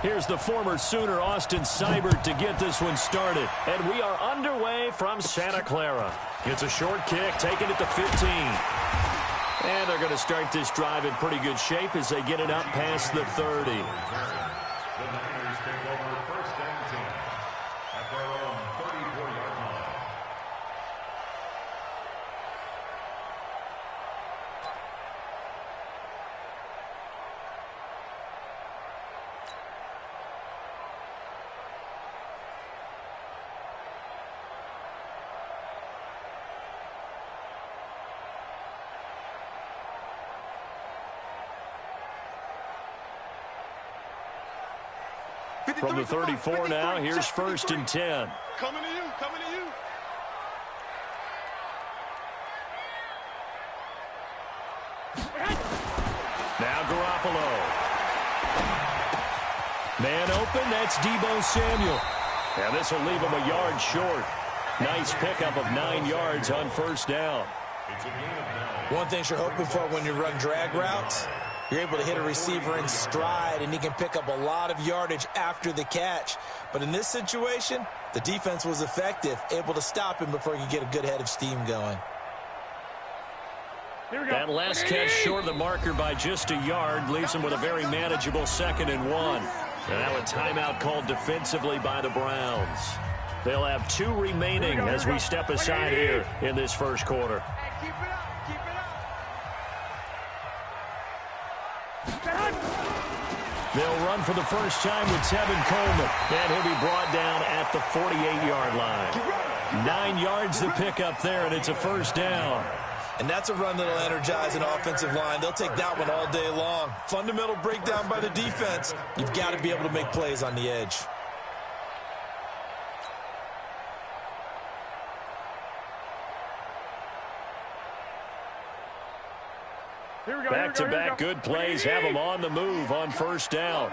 Here's the former Sooner, Austin Seibert, to get this one started. And we are underway from Santa Clara. Gets a short kick, taking it to 15. And they're going to start this drive in pretty good shape as they get it up past the 30. The Niners take over first and 10 at their own 34-yard line. From the 34 now, here's first and 10. Coming to you, coming to you. Now Garoppolo. Man open, that's Deebo Samuel. And this will leave him a yard short. Nice pickup of 9 yards on first down. One thing you're hoping for when you run drag routes, you're able to hit a receiver in stride, and he can pick up a lot of yardage after the catch. But in this situation, the defense was effective, able to stop him before he could get a good head of steam going. That last catch short of the marker by just a yard leaves him with a very manageable 2nd and 1. And now a timeout called defensively by the Browns. They'll have 2 remaining as we step aside here in this first quarter. They'll run for the first time with Tevin Coleman. And he'll be brought down at the 48-yard line. 9 yards to pick up there, and it's a first down. And that's a run that'll energize an offensive line. They'll take that one all day long. Fundamental breakdown by the defense. You've got to be able to make plays on the edge. Back-to-back good plays have them on the move on first down.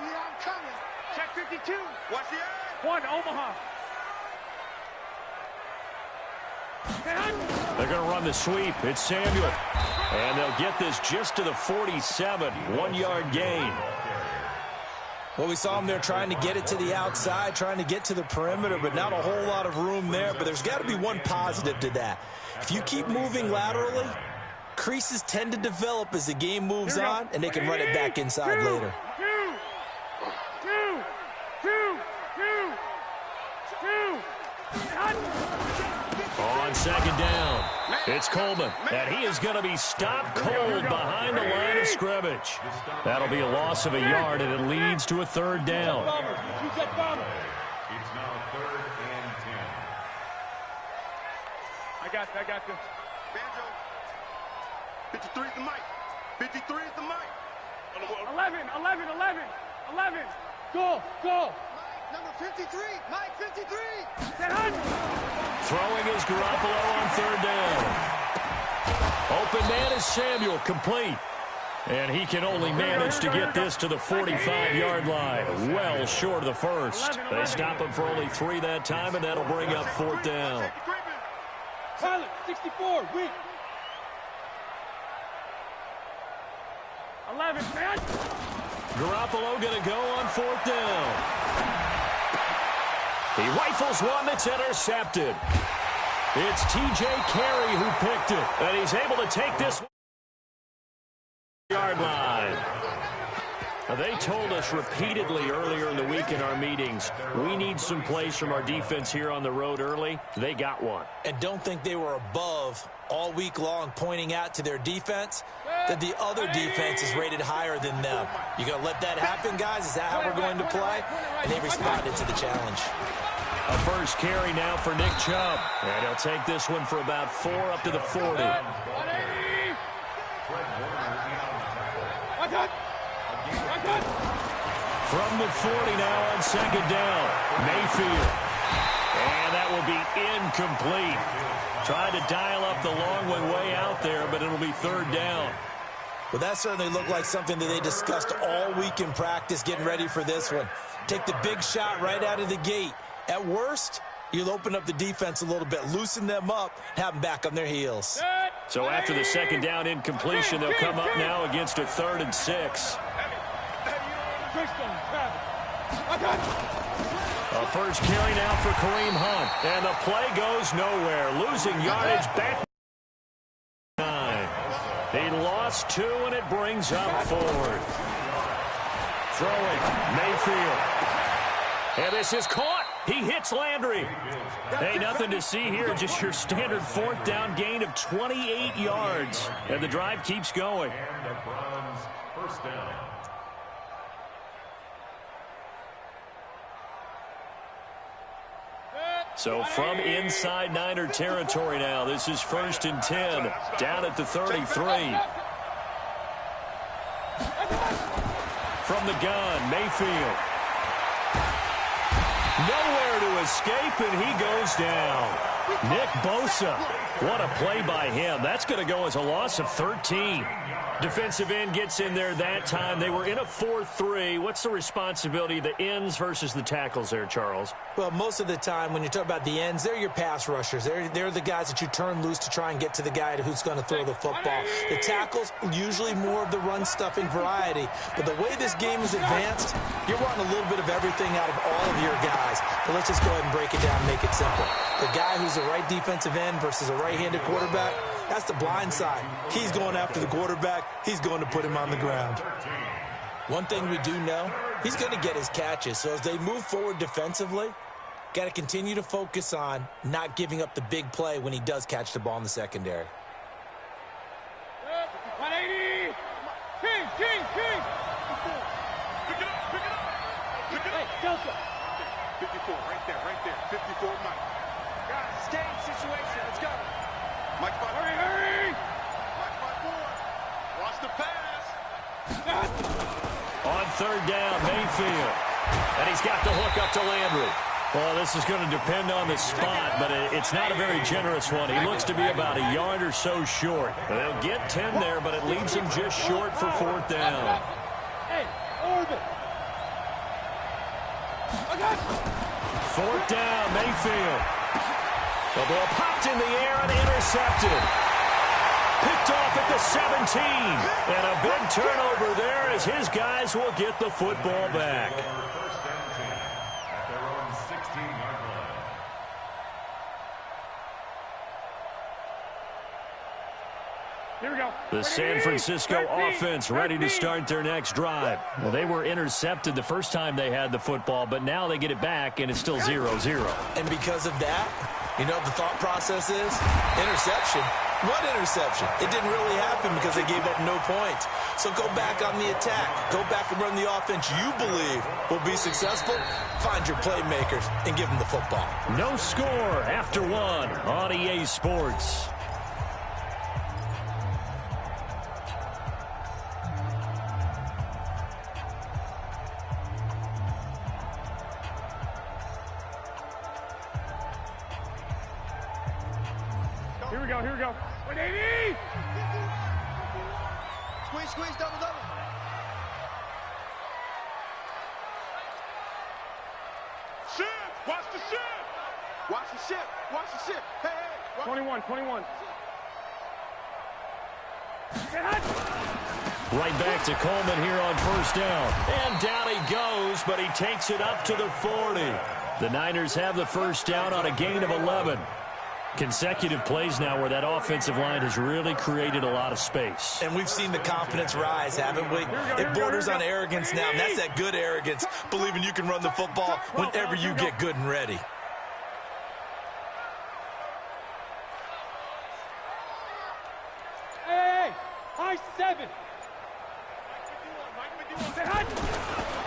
Check 52. Watch the eye. 1, Omaha. They're going to run the sweep. It's Samuel. And they'll get this just to the 47. 1-yard gain. Well, we saw him there trying to get it to the outside, trying to get to the perimeter, but not a whole lot of room there. But there's got to be one positive to that. If you keep moving laterally, creases tend to develop as the game moves on, and they can run it back inside later. On second down, it's Coleman, and he is going to be stopped cold behind the line of scrimmage. That'll be a loss of a yard, and it leads to a 3rd down. It's now 3rd and 10. I got this. Banjo. 53 is the mic. 53 is the mic. 11. Go. Number 53, Mike 53. Throwing is Garoppolo on 3rd down. Open man is Samuel, complete. And he can only manage to get this to the 45-yard line. Well short of the first. They stop him for only 3 that time, and that'll bring up 4th down. Pilot, 64, weak. 11, man. Garoppolo going to go on 4th down. He rifles one that's intercepted. It's T.J. Carey who picked it, and he's able to take this yard line. Now, they told us repeatedly earlier in the week in our meetings, we need some plays from our defense here on the road early. They got one. And don't think they were above all week long pointing out to their defense that the other defense is rated higher than them. You going to let that happen, guys? Is that how we're going to play? And they responded to the challenge. A first carry now for Nick Chubb. And he'll take this one for about 4 up to the 40. From the 40 now on second down, Mayfield. And that will be incomplete. Trying to dial up the long one way out there, but it'll be 3rd down. Well, that certainly looked like something that they discussed all week in practice, getting ready for this one. Take the big shot right out of the gate. At worst, you'll open up the defense a little bit, loosen them up, have them back on their heels. So after the second down incompletion, they'll come up now against a 3rd and 6. A first carry now for Kareem Hunt. And the play goes nowhere. Losing yardage back. 9. He lost 2, and it brings up 4th. Throwing. Mayfield. And this is caught. He hits Landry. Hey, nothing to see here. Just your standard 4th down gain of 28 yards. And the drive keeps going. And the Browns first down. So from inside Niner territory now, this is 1st and 10, down at the 33. From the gun, Mayfield. Nowhere to escape, and he goes down. Nick Bosa, what a play by him. That's going to go as a loss of 13. Defensive end gets in there that time. They were in a 4-3. What's the responsibility of the ends versus the tackles there, Charles? Well, most of the time when you talk about the ends, they're your pass rushers. They're the guys that you turn loose to try and get to the guy who's going to throw the football. The tackles, usually more of the run-stuffing variety. But the way this game is advanced, you're wanting a little bit of everything out of all of your guys. But let's just go ahead and break it down and make it simple. The guy who's a right defensive end versus a right-handed quarterback, that's the blind side. He's going after the quarterback. He's going to put him on the ground. One thing we do know, he's going to get his catches. So as they move forward defensively, got to continue to focus on not giving up the big play when he does catch the ball in the secondary. 180! King! Pick it up! Hey, Delta! 54, right there. 54, Mike. Guys, stay in situation. Let's go. Mike, hurry! Mike, 5-4. Watch the pass. On 3rd down, Mayfield. And he's got the hook up to Landry. Well, this is going to depend on the spot, but it's not a very generous one. He looks to be about a yard or so short. They'll get 10 there, but it leaves him just short for 4th down. Hey, orbit. 4th down, Mayfield. The ball popped in the air and intercepted. Picked off at the 17. And a big turnover there as his guys will get the football back. First and 10 at their own 16-yard line. Here we go. The San Francisco offense ready to start their next drive. Well, they were intercepted the first time they had the football, but now they get it back, and it's still 0-0. And because of that, you know what the thought process is? Interception. What interception? It didn't really happen because they gave up no points. So go back on the attack. Go back and run the offense you believe will be successful. Find your playmakers and give them the football. No score after 1 on EA Sports. Here we go. 180! Squeeze, double. Ship! Watch the ship! Hey! 21. Right back to Coleman here on 1st down. And down he goes, but he takes it up to the 40. The Niners have the 1st down on a gain of 11. Consecutive plays now where that offensive line has really created a lot of space. And we've seen the confidence rise, haven't we? It borders on arrogance now, and that's that good arrogance, believing you can run the football whenever you get good and ready. Hey! High 7!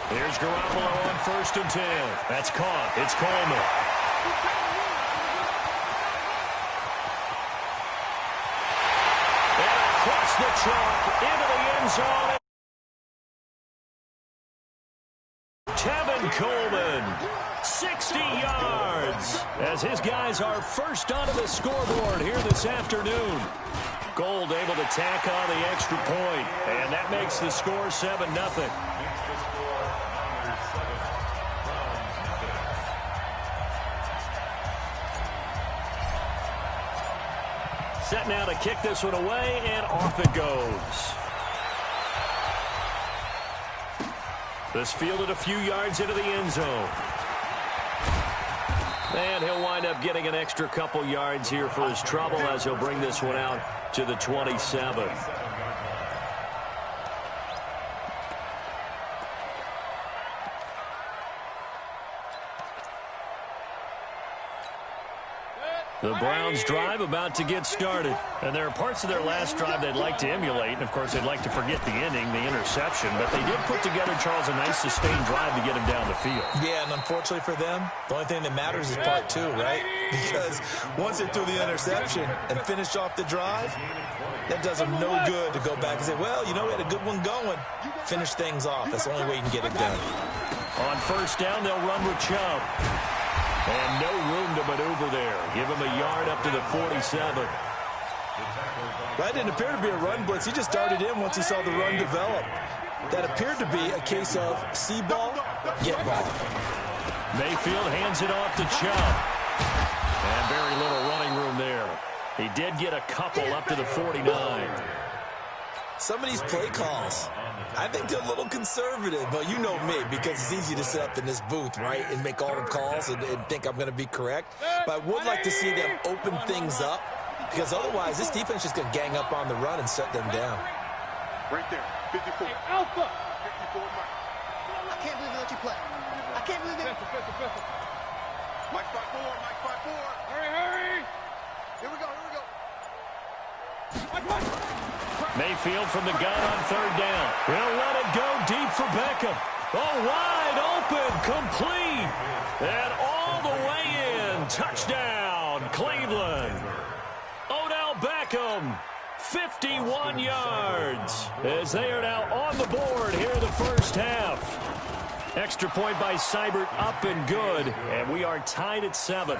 Here's Garoppolo on 1st and 10. That's caught. It's Coleman. Across the chalk into the end zone. Tevin Coleman, 60 yards, as his guys are first onto the scoreboard here this afternoon. Gold able to tack on the extra point, and that makes the score 7-0. Set now to kick this one away, and off it goes. This fielded a few yards into the end zone. And he'll wind up getting an extra couple yards here for his trouble as he'll bring this one out to the 27. The Browns' drive about to get started. And there are parts of their last drive they'd like to emulate. And, of course, they'd like to forget the ending, the interception. But they did put together, Charles, a nice sustained drive to get him down the field. Yeah, and unfortunately for them, the only thing that matters is part two, right? Because once they threw the interception and finished off the drive, that does them no good to go back and say, well, you know, we had a good one going. Finish things off. That's the only way you can get it done. On first down, they'll run with Chubb. And no room to maneuver there. Give him a yard up to the 47. That didn't appear to be a run blitz. He just darted in once he saw the run develop. That appeared to be a case of see ball, get ball. Mayfield hands it off to Chubb. And very little running room there. He did get a couple up to the 49. Some of these play calls, I think they're a little conservative, but you know me, because it's easy to sit up in this booth, right, and make all the calls and think I'm going to be correct. But I would like to see them open things up, because otherwise this defense is going to gang up on the run and shut them down. Right there, 54. Hey, Alpha. 54, Mike. I can't believe they let you play. I can't believe they... Mike 5-4, Mike 5-4. Hurry. Here we go. Mayfield from the gun on third down. He'll let it go deep for Beckham. Oh, wide open, complete. And all the way in. Touchdown, Cleveland. Odell Beckham, 51 yards. As they are now on the board here in the first half. Extra point by Seibert, up and good. And we are tied at 7.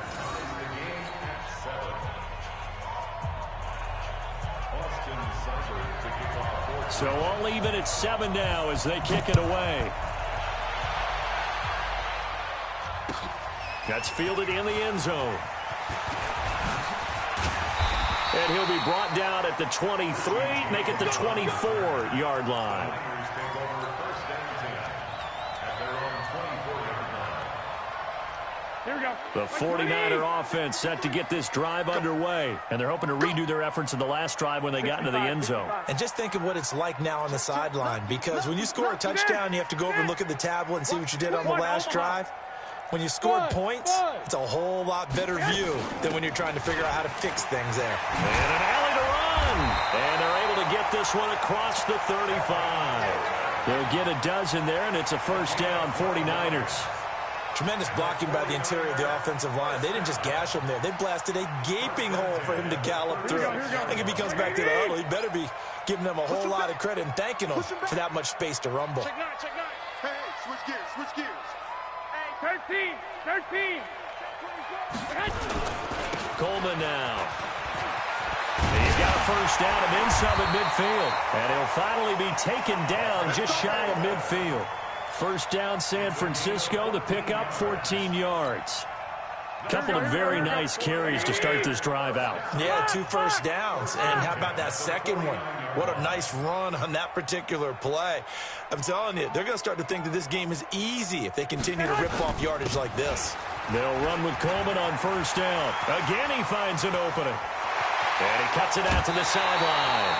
So all even at 7 now as they kick it away. That's fielded in the end zone. And he'll be brought down at the 23, make it the 24-yard line. Here we go. The 49er offense set to get this drive underway. And they're hoping to redo their efforts in the last drive when they got into the end zone. And just think of what it's like now on the sideline, because when you score a touchdown, you have to go over and look at the tablet and see what you did on the last drive. When you scored points, it's a whole lot better view than when you're trying to figure out how to fix things there. And an alley to run. And they're able to get this one across the 35. They'll get a dozen there, and it's a first down, 49ers. Tremendous blocking by the interior of the offensive line. They didn't just gash him there. They blasted a gaping hole for him to gallop through. I think if he comes back to the huddle, he better be giving them a whole lot of credit and thanking them for that much space to rumble. Check 9. Hey, switch gears. Hey, 13. Coleman now. He's got a first down and then some at midfield. And he'll finally be taken down just shy of midfield. First down, San Francisco. The pickup, 14 yards. Couple of very nice carries to start this drive out. Yeah, 2 first downs. And how about that second one? What a nice run on that particular play. I'm telling you, they're going to start to think that this game is easy if they continue to rip off yardage like this. They'll run with Coleman on first down. Again, he finds an opening. And he cuts it out to the sideline.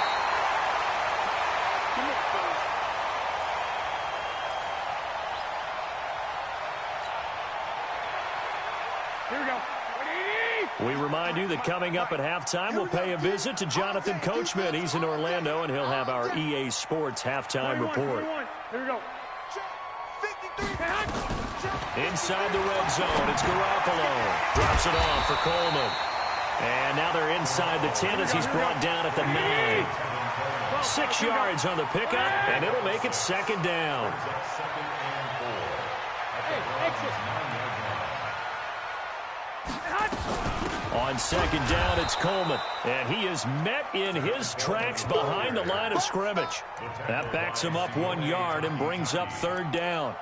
We remind you that coming up at halftime, we'll pay a visit to Jonathan Coachman. He's in Orlando, and he'll have our EA Sports halftime report. Here we go. Inside the red zone, it's Garoppolo. Drops it off for Coleman. And now they're inside the 10 as he's brought down at the 9. 6 yards on the pickup, and it'll make it second down. On second down, it's Coleman. And he is met in his tracks behind the line of scrimmage. That backs him up 1 yard and brings up third down.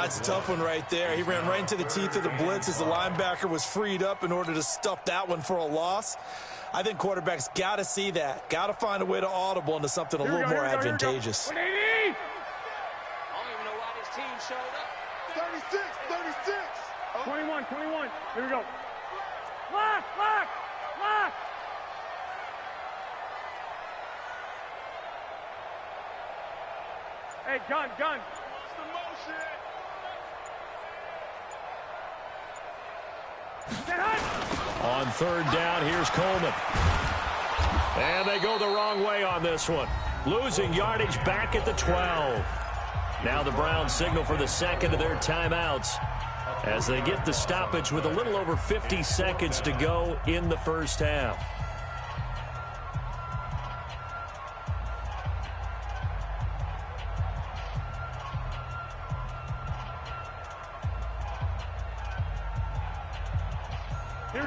It's a tough one right there. He ran right into the teeth of the blitz as the linebacker was freed up in order to stuff that one for a loss. I think quarterbacks got to see that. Got to find a way to audible into something a little more advantageous. I don't even know why this shoulder. 36, 36. 21, 21. Here we go. Lock, lock, lock. Hey, gun, gun. What's the motion? Get hot. On third down, here's Coleman. And they go the wrong way on this one. Losing yardage back at the 12. Now the Browns signal for the second of their timeouts as they get the stoppage with a little over 50 seconds to go in the first half.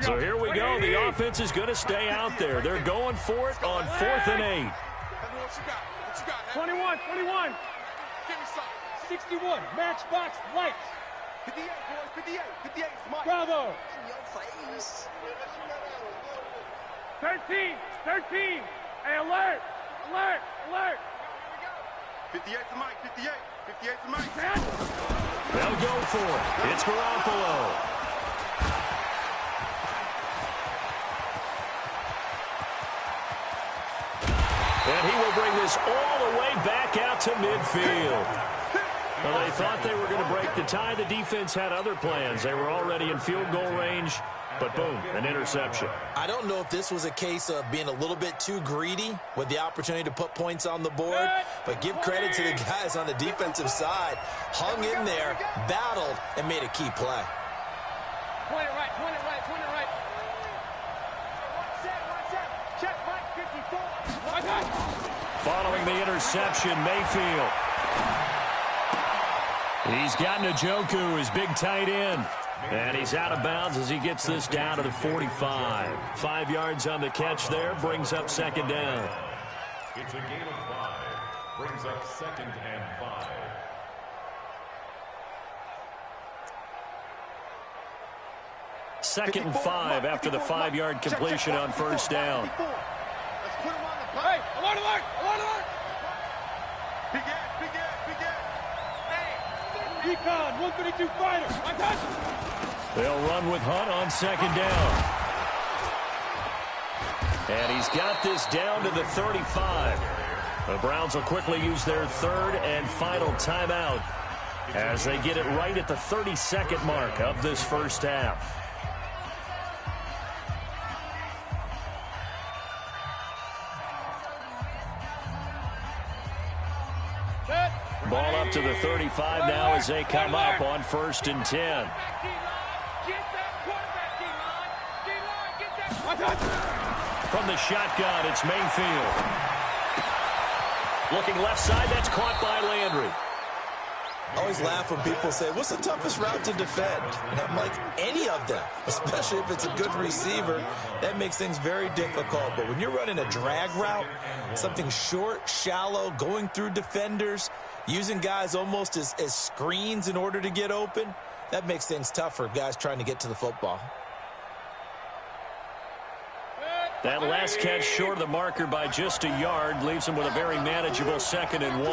So here we go. The offense is going to stay out there. They're going for it on 4th and 8. What you got? What you got? 21, 21. Give me something. 61, matchbox lights. 58, boys. 58. 58. Mike. Bravo. In your face. 13, 13. Hey, alert, alert, alert. 58 to Mike. 58. 58 to Mike. They'll go for it. It's Garoppolo. And he will bring this all the way back out to midfield. Well, they thought they were going to break the tie. The defense had other plans. They were already in field goal range, but boom, an interception. I don't know if this was a case of being a little bit too greedy with the opportunity to put points on the board, but give credit to the guys on the defensive side. Hung in there, battled, and made a key play. Point it right, point it right, point it right. One set. Check Mike. 54. Following the interception, Mayfield. He's got Njoku, his big tight end. And he's out of bounds as he gets this down to the 45. 5 yards on the catch there, brings up second down. It's a gain of 5. Brings up 2nd and 5. Second and 5 after the 5-yard completion on first down. Let's put him on the Hey, alert, alert, alert, alert. Big Ed, Big Ed, Big Ed. Hey. Recon, 132 fighter. I touch. They'll run with Hunt on second down. And he's got this down to the 35. The Browns will quickly use their third and final timeout as they get it right at the 32nd mark of this first half. Ball up to the 35 now as they come up on 1st and 10. From the shotgun, it's Mayfield. Looking left side, that's caught by Landry. I always laugh when people say, what's the toughest route to defend? And I'm like, any of them, especially if it's a good receiver. That makes things very difficult. But when you're running a drag route, something short, shallow, going through defenders, using guys almost as screens in order to get open, that makes things tough for guys trying to get to the football. That last catch short of the marker by just a yard leaves him with a very manageable 2nd and 1.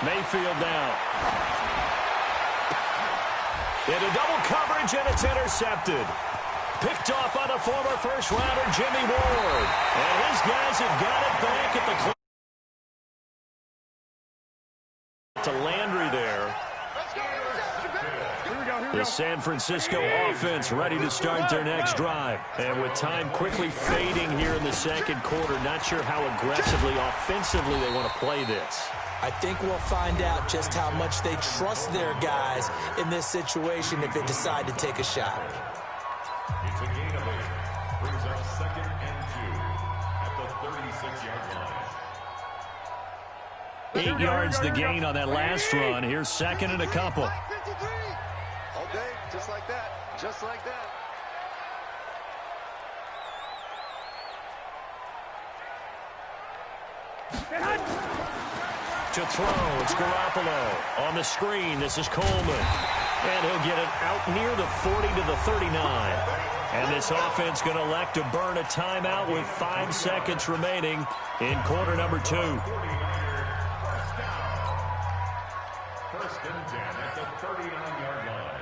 Mayfield down. Into double coverage, and it's intercepted. Picked off by the former first-rounder Jimmy Ward. And his guys have got it back at the to Landry there. The San Francisco offense ready to start their next drive. And with time quickly fading here in the second quarter, not sure how aggressively, offensively they want to play this. I think we'll find out just how much they trust their guys in this situation if they decide to take a shot. It's a gain of 8. Brings up 2nd and 2 at the 36-yard line. 8 yards the gain on that last run. Here's 2nd and a couple. 53. All day, just like that. Just like that. To throw, it's Garoppolo. On the screen, this is Coleman. And he'll get it out near the 40 to the 39. And this offense going to elect to burn a timeout with 5 seconds remaining in quarter number 2. First and 10 at the 39-yard line.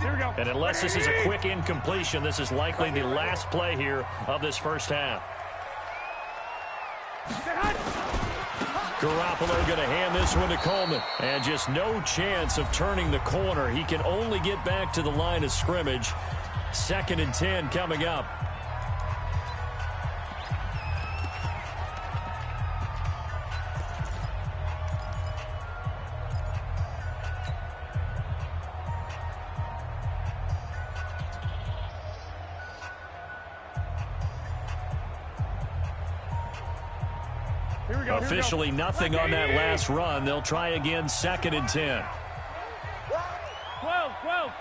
Here we go. And unless this is a quick incompletion, this is likely the last play here of this first half. Garoppolo going to hand this one to Coleman. And just no chance of turning the corner. He can only get back to the line of scrimmage. 2nd and 10 coming up. Officially nothing on that last run. They'll try again, 2nd and 10. 12.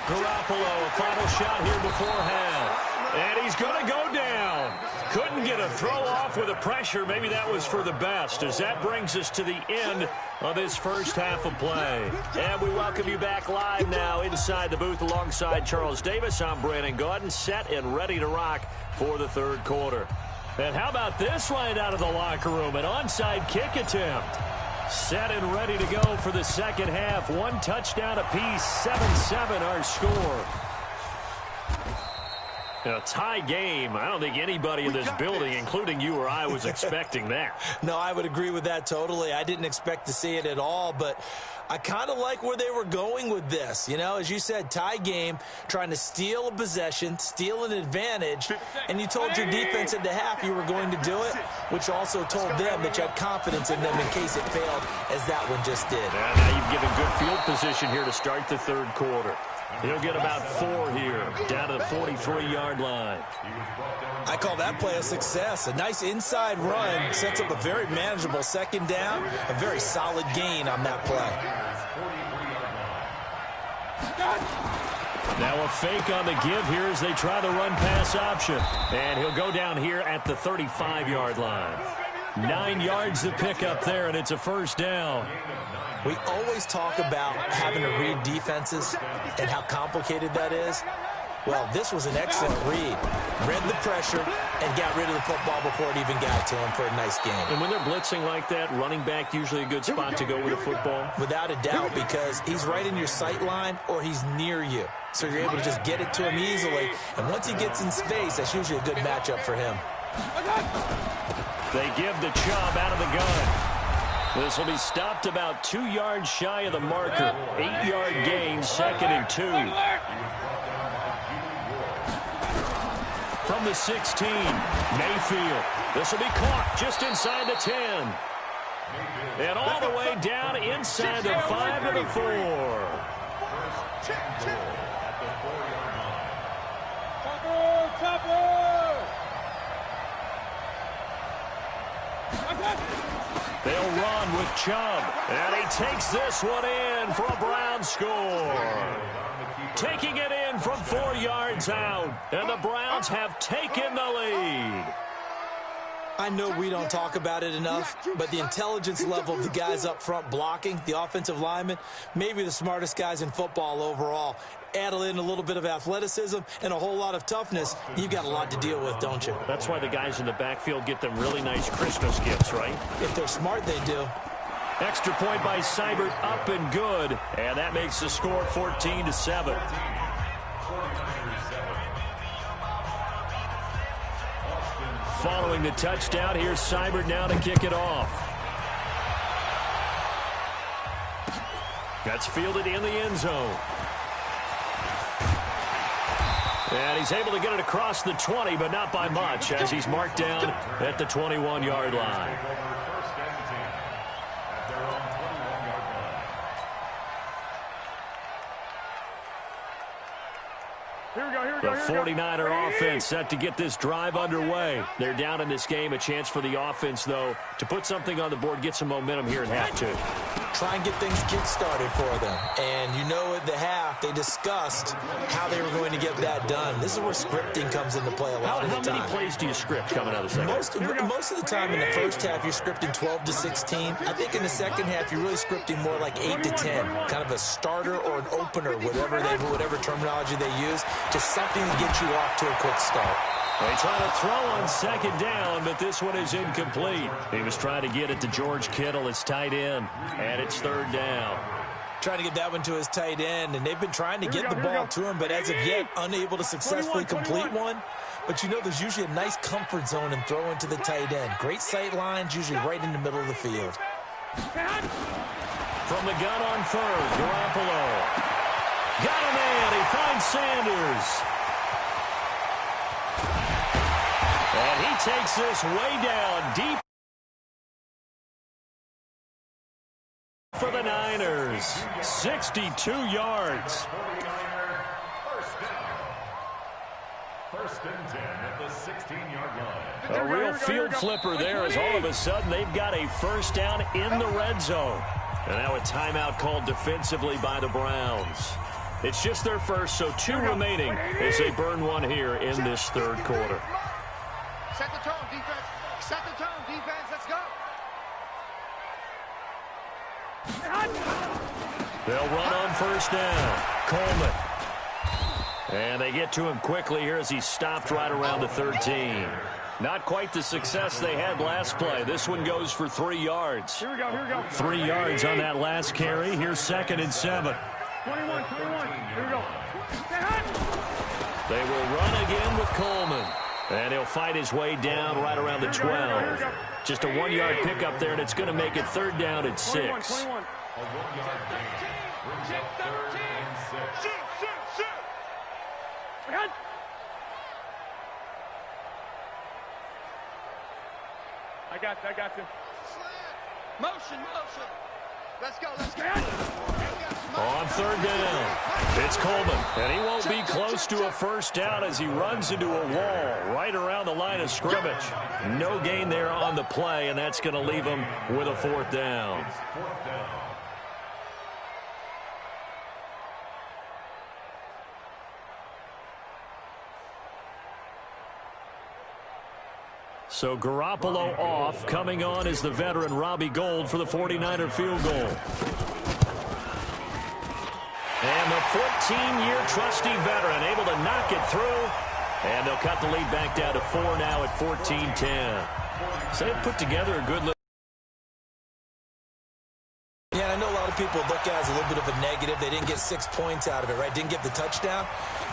Garoppolo, a final shot here before half. And he's going to go down. Couldn't get a throw off with the pressure. Maybe that was for the best, as that brings us to the end of this first half of play. And we welcome you back live now inside the booth alongside Charles Davis. I'm Brandon Gaudin, set and ready to rock for the third quarter. And how about this right out of the locker room? An onside kick attempt. Set and ready to go for the second half. One touchdown apiece, 7-7 our score. A tie game. I don't think anybody in this building, including you or I, was expecting that. No, I would agree with that totally. I didn't expect to see it at all, but I kind of like where they were going with this. You know, as you said, tie game, trying to steal a possession, steal an advantage, and you told your defense at the half you were going to do it, which also told them that you had confidence in them in case it failed, as that one just did. And now you've given good field position here to start the third quarter. He'll get about 4 here, down to the 43-yard line. I call that play a success. A nice inside run sets up a very manageable second down, a very solid gain on that play. Now a fake on the give here as they try the run-pass option. And he'll go down here at the 35-yard line. 9 yards to pick up there, and it's a first down. We always talk about having to read defenses and how complicated that is. Well, this was an excellent read. Read the pressure and got rid of the football before it even got to him for a nice game. And when they're blitzing like that, running back usually a good spot to go with the football? Without a doubt, because he's right in your sight line or he's near you. So you're able to just get it to him easily. And once he gets in space, that's usually a good matchup for him. They give the Chubb out of the gun. This will be stopped about 2 yards shy of the marker. 8-yard gain, 2nd and 2. From the 16, Mayfield. This will be caught just inside the 10. And all the way down inside the 5 to the 4. They'll run with Chubb, and he takes this one in for a Browns score. Taking it in from 4 yards out, and the Browns have taken the lead. I know we don't talk about it enough, but the intelligence level of the guys up front blocking, the offensive linemen, maybe the smartest guys in football overall. Add in a little bit of athleticism and a whole lot of toughness, you've got a lot to deal with, don't you? That's why the guys in the backfield get them really nice Christmas gifts, right? If they're smart, they do. Extra point by Seibert, up and good. And that makes the score 14-7. Following the touchdown, here's Seibert now to kick it off. That's fielded in the end zone. And he's able to get it across the 20, but not by much, as he's marked down at the 21-yard line. The 49er offense set to get this drive underway. They're down in this game. A chance for the offense, though, to put something on the board, get some momentum here in half two. Try and get things kick-started for them. And you know at the half, they discussed how they were going to get that done. This is where scripting comes into play a lot of the time. How many plays do you script coming out of the second? Most of the time in the first half, you're scripting 12 to 16. I think in the second half, you're really scripting more like 8 to 10. Kind of a starter or an opener, whatever terminology they use. Just something to get you off to a quick start. They try to throw on second down, but this one is incomplete. He was trying to get it to George Kittle, his tight end, and it's third down. Trying to get that one to his tight end, and they've been trying to get the ball to him, but as of yet, unable to successfully complete one. But you know there's usually a nice comfort zone in throwing to the tight end. Great sight lines, usually right in the middle of the field. From the gun on third, Garoppolo. Got a man, he finds Sanders. And he takes this way down deep for the Niners. 62 yards. First and 10 at the 16-yard line. A real field flipper there as all of a sudden they've got a first down in the red zone. And now a timeout called defensively by the Browns. It's just their first, so 2 remaining as they burn one here in this third quarter. Set the tone, defense. Set the tone, defense. Let's go. They'll run on first down. Coleman. And they get to him quickly here as he stopped right around the 13. Not quite the success they had last play. This one goes for 3 yards. Here we go. 3 yards on that last carry. Here's 2nd and 7. 21. Here we go. They will run again with Coleman. And he'll fight his way down right around the 12. Just a 1-yard pickup there, and it's going to make it third down at 6. 21. A 1-yard gain brings up 3rd and 6. I got you. Motion. Let's go. On third down, it's Coleman, and he won't be close to a first down as he runs into a wall right around the line of scrimmage. No gain there on the play, and that's going to leave him with a 4th down. Fourth down. So Garoppolo off. Coming on is the veteran Robbie Gould for the 49er field goal. And the 14-year trusty veteran able to knock it through. And they'll cut the lead back down to 4 now at 14-10. So they've put together a good little. Yeah, I know a lot of people look at it as a little bit of a negative. They didn't get 6 points out of it, right? Didn't get the touchdown.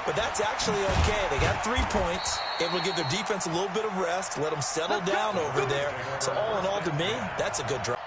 But that's actually okay. They got 3 points. Able to give their defense a little bit of rest, let them settle down over there. So all in all, to me, that's a good drive.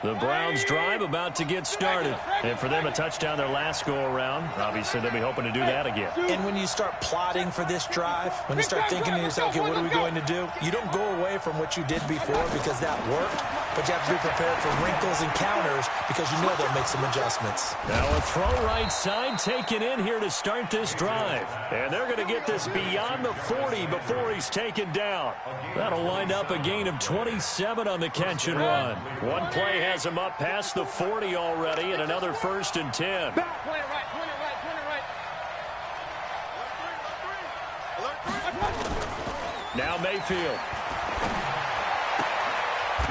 The Browns drive about to get started. And for them, a touchdown their last go-around. Obviously, they'll be hoping to do that again. And when you start plotting for this drive, when you start thinking to yourself, okay, what are we going to do? You don't go away from what you did before because that worked, but you have to be prepared for wrinkles and counters because you know they'll make some adjustments. Now a throw right side taken in here to start this drive. And they're going to get this beyond the 40 before he's taken down. That'll wind up a gain of 27 on the catch and run. One play has him up past the 40 already, and another 1st and 10. Point it right. Now Mayfield.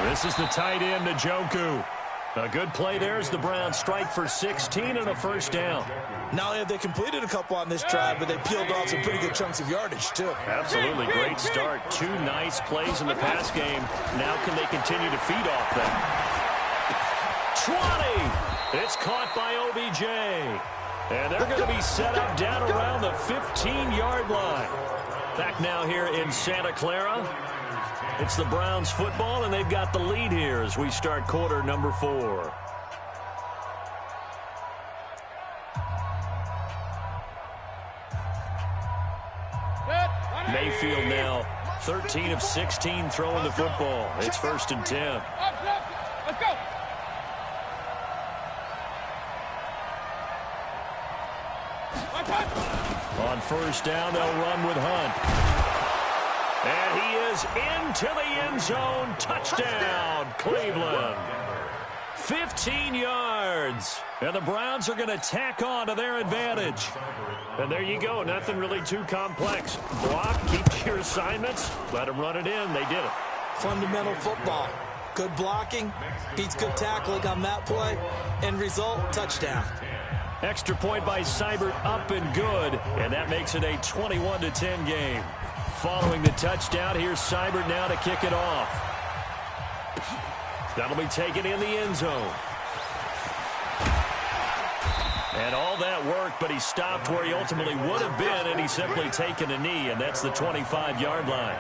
This is the tight end, Njoku. A good play there as the Browns strike for 16 and a first down. Not only have they completed a couple on this drive, but they peeled off some pretty good chunks of yardage, too. Absolutely great start. 2 nice plays in the pass game. Now can they continue to feed off them? 20. It's caught by OBJ. And they're going to be set up down around the 15-yard line. Back now here in Santa Clara. It's the Browns football, and they've got the lead here as we start quarter number 4. Mayfield now 13 of 16 throwing the football. It's 1st and 10. Let's go. On first down, they'll run with Hunt. And he is into the end zone. Touchdown, Cleveland. 15 yards. And the Browns are going to tack on to their advantage. And there you go. Nothing really too complex. Block, keep to your assignments. Let them run it in. They did it. Fundamental football. Good blocking, beats good tackling on that play. End result, touchdown. Extra point by Seibert, up and good, and that makes it a 21-10 game. Following the touchdown, here's Seibert now to kick it off. That'll be taken in the end zone. And all that work, but he stopped where he ultimately would have been, and he's simply taken a knee, and that's the 25-yard line.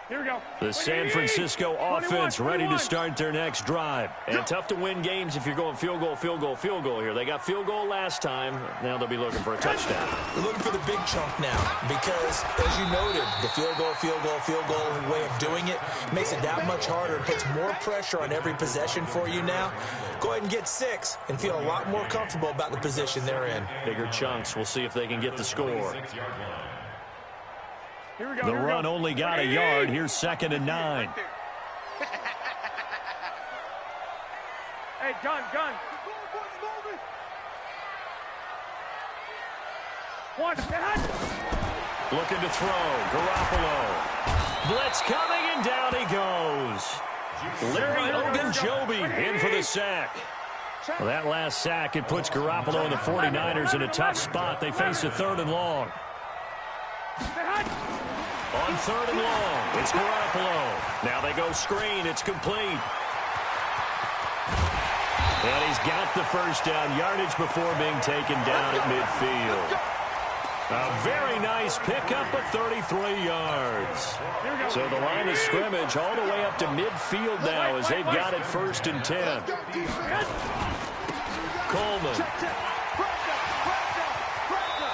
Here we go. The San Francisco offense ready to start their next drive. And tough to win games if you're going field goal, field goal, field goal here. They got field goal last time. Now they'll be looking for a touchdown. They're looking for the big chunk now because, as you noted, the field goal, field goal, field goal way of doing it makes it that much harder. It puts more pressure on every possession for you now. Go ahead and get 6 and feel a lot more comfortable about the position they're in. Bigger chunks. We'll see if they can get the score. Here we go. The run only got a yard. Here's 2nd and 9. Hey, gun. One. Looking to throw. Garoppolo. Blitz coming, and down he goes. Larry Ogunjobi in for the sack. Well, that last sack, it puts Garoppolo and the 49ers in a tough spot. They face a 3rd and long. On 3rd and long, it's Garoppolo. Now they go screen. It's complete. And he's got the first down yardage before being taken down at midfield. A very nice pickup of 33 yards. So the line of scrimmage all the way up to midfield now as they've got it 1st and 10. Coleman.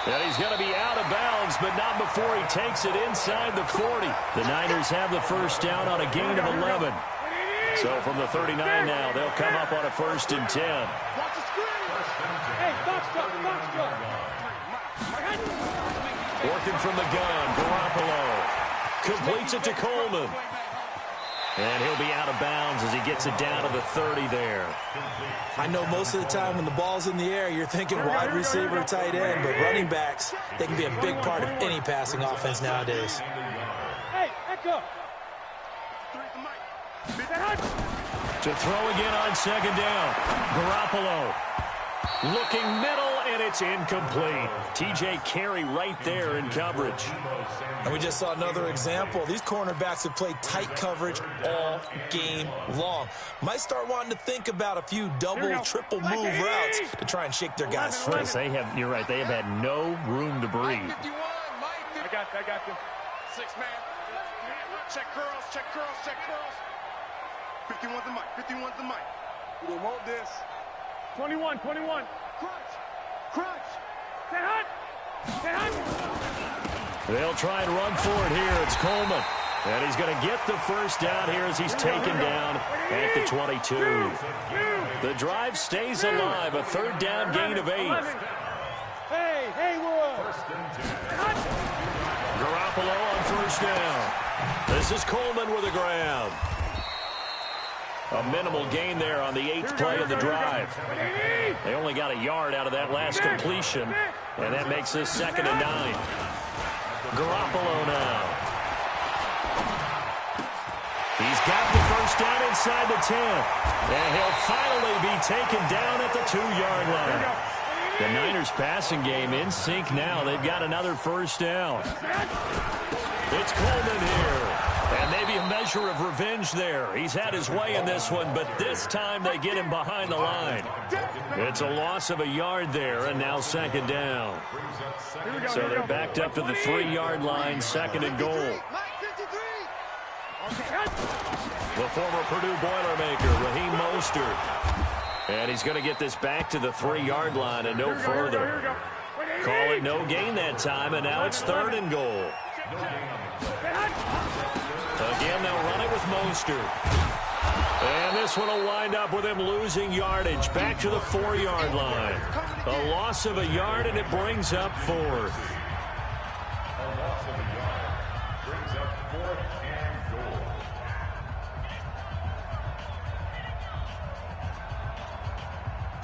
And he's going to be out of bounds, but not before he takes it inside the 40. The Niners have the first down on a gain of 11. So from the 39 now, they'll come up on a 1st and 10. Working from the gun, Garoppolo completes it to Coleman. And he'll be out of bounds as he gets it down to the 30 there. I know most of the time when the ball's in the air, you're thinking wide receiver, tight end, but running backs, they can be a big part of any passing offense nowadays. Hey, echo. To throw again on 2nd down. Garoppolo looking middle, and it's incomplete. TJ Carey right there in coverage. And we just saw another example. These cornerbacks have played tight coverage all game long. Might start wanting to think about a few double, triple move routes to try and shake their guys free. Yes, you're right. They have had no room to breathe. I got you. 6 man. Check curls. 51's the mic. We don't want this. 21. Crunch. Stay hot. They'll try and run for it here. It's Coleman. And he's going to get the first down here as he's taken down at the 22. The drive stays alive. A 3rd down gain of 8. Hey, we're up. Garoppolo on 1st down. This is Coleman with a grab. A minimal gain there on the 8th play of the drive. They only got a yard out of that last completion, and that makes this 2nd and 9. Garoppolo now. He's got the first down inside the 10, and he'll finally be taken down at the 2-yard line. The Niners passing game in sync now. They've got another first down. It's Coleman here. And maybe a measure of revenge there. He's had his way in this one, but this time they get him behind the line. It's a loss of a yard there, and now 2nd down. So they're backed up to the 3-yard line, 2nd and goal. The former Purdue Boilermaker, Raheem Mostert. And he's going to get this back to the 3-yard line and no further. Call it no gain that time, and now it's 3rd and goal. Again, they'll run it with Mostert. And this one will wind up with him losing yardage back to the 4-yard line. A loss of a yard, and it brings up 4th. A loss of a yard brings up 4th and goal.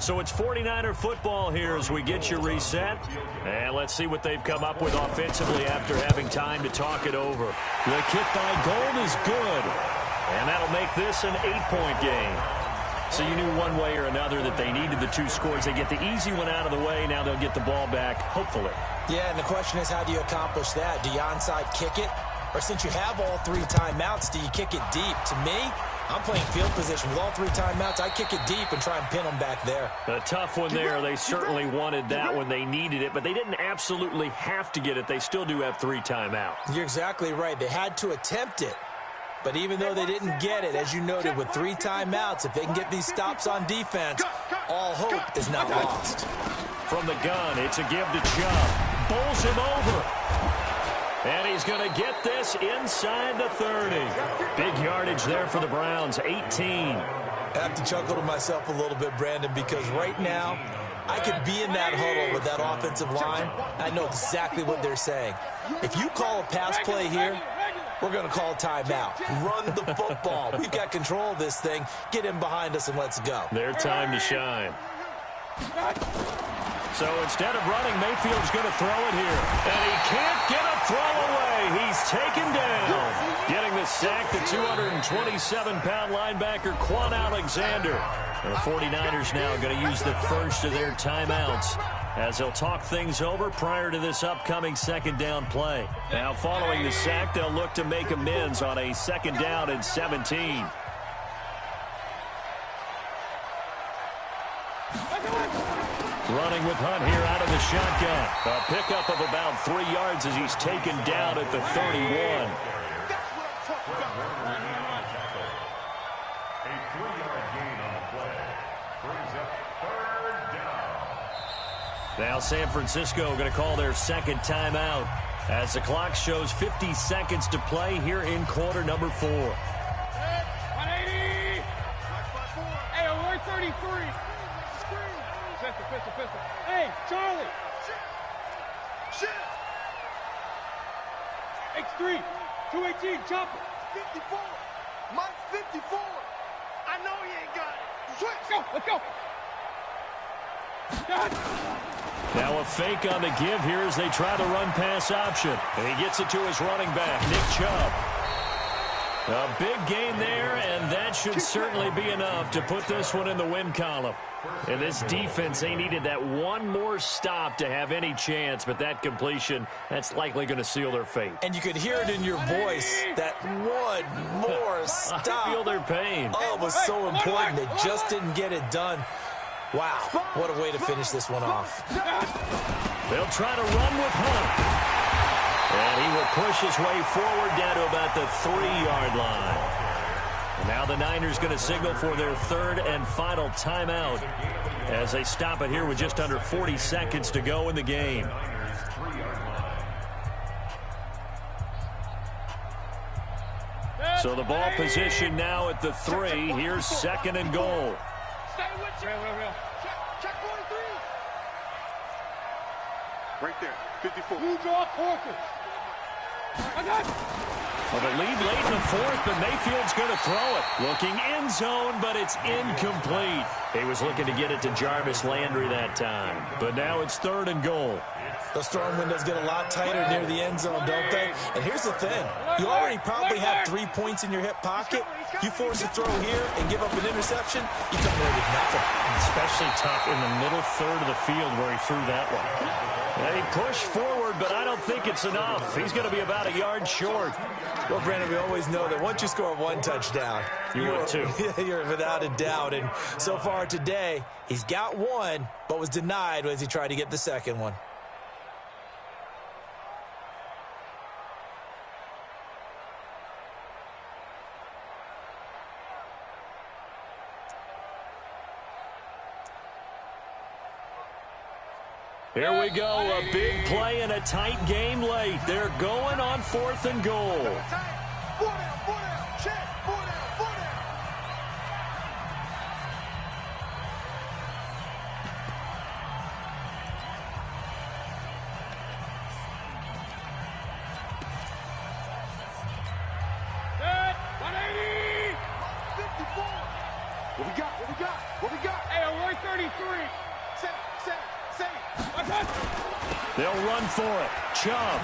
So it's 49er football here as we get you reset. And let's see what they've come up with offensively after having time to talk it over. The kick by Gold is good. And that'll make this an 8-point game. So you knew one way or another that they needed the 2 scores. They get the easy one out of the way. Now they'll get the ball back, hopefully. Yeah, and the question is, how do you accomplish that? Do you onside kick it? Or since you have all 3 timeouts, do you kick it deep? To me, I'm playing field position with all 3 timeouts. I kick it deep and try and pin them back there. A tough one there. They certainly wanted that when they needed it, but they didn't absolutely have to get it. They still do have 3 timeouts. You're exactly right. They had to attempt it. But even though they didn't get it, as you noted, with 3 timeouts, if they can get these stops on defense, all hope is not lost. From the gun, it's a give to Chubb. Bowls him over. And he's going to get this inside the 30. Big yardage there for the Browns, 18. I have to chuckle to myself a little bit, Brandon, because right now I could be in that huddle with that offensive line. I know exactly what they're saying. If you call a pass play here, we're going to call timeout. Run the football. We've got control of this thing. Get in behind us and let's go. Their time to shine. So instead of running, Mayfield's going to throw it here. And he can't get a throw away. He's taken down. Getting the sack, the 227-pound linebacker, Quan Alexander. And the 49ers now going to use the first of their timeouts as they'll talk things over prior to this upcoming second down play. Now following the sack, they'll look to make amends on a second down and 17. Running with Hunt here out of the shotgun. A pickup of about 3 yards as he's taken down at the 31. A 3-yard gain on the play. Brings up 3rd down. Now San Francisco going to call their second timeout as the clock shows 50 seconds to play here in quarter number 4. 180. Hey, alert 33. Pistol. Hey, Charlie. Shit. X3. 218. Chopper. 54. Mike 54. I know he ain't got it. Switch. Let's go. God. Now a fake on the give here as they try the run-pass option. And he gets it to his running back, Nick Chubb. A big gain there, and that should certainly be enough to put this one in the win column. And this defense, they needed that one more stop to have any chance, but that completion, that's likely going to seal their fate. And you could hear it in your voice, that one more stop. I feel their pain. Oh, it was so important. They just didn't get it done. Wow, what a way to finish this one off. They'll try to run with Hunt. And he will push his way forward down to about the 3-yard line. And now the Niners going to signal for their third and final timeout as they stop it here with just under 40 seconds to go in the game. So the ball position now at the 3. Here's 2nd and goal. Stay with you. Real. Check 43. Right there. 54. You draw Corker. Well, the lead late in the 4th, but Mayfield's going to throw it. Looking end zone, but it's incomplete. He was looking to get it to Jarvis Landry that time. But now it's 3rd and goal. Those throwing windows get a lot tighter near the end zone, don't they? And here's the thing. You already probably have 3 points in your hip pocket. You force a throw here and give up an interception, you come away with nothing. Especially tough in the middle third of the field where he threw that one. He pushed forward, but I don't think it's enough. He's going to be about a yard short. Well, Brandon, we always know that once you score 1 touchdown, you're without a doubt. And so far today, he's got 1, but was denied as he tried to get the second one. Here we go, a big play and a tight game late. They're going on 4th and goal. 4 down, check, 4 down. Set. 180. 54. What we got? Hey, alert 33. They'll run for it. Chubb.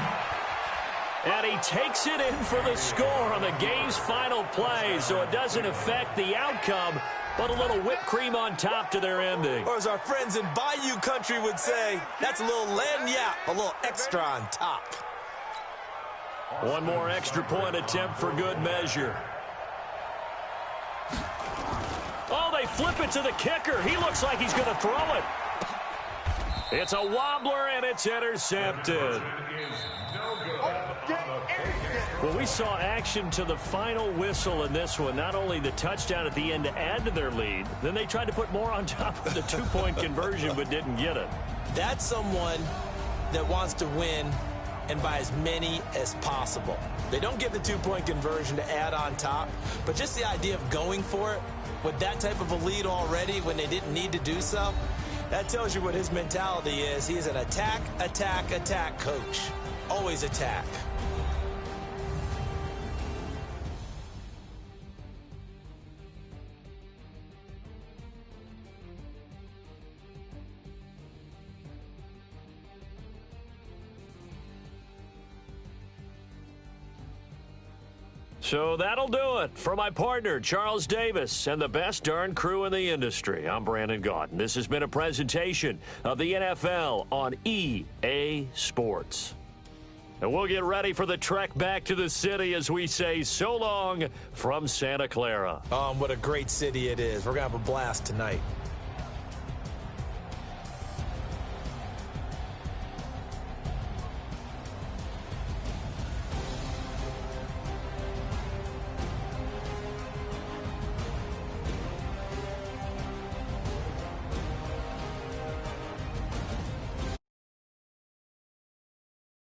And he takes it in for the score on the game's final play, so it doesn't affect the outcome, but a little whipped cream on top to their ending. Or as our friends in Bayou Country would say, that's a little lagniappe, a little extra on top. One more extra point attempt for good measure. Oh, they flip it to the kicker. He looks like he's going to throw it. It's a wobbler, and it's intercepted. Well, we saw action to the final whistle in this one. Not only the touchdown at the end to add to their lead, then they tried to put more on top of the two-point conversion but didn't get it. That's someone that wants to win and by as many as possible. They don't get the two-point conversion to add on top, but just the idea of going for it with that type of a lead already when they didn't need to do so, that tells you what his mentality is. He is an attack, attack, attack coach. Always attack. So that'll do it for my partner, Charles Davis, and the best darn crew in the industry. I'm Brandon Gaudin. This has been a presentation of the NFL on EA Sports. And we'll get ready for the trek back to the city as we say so long from Santa Clara. What a great city it is. We're going to have a blast tonight.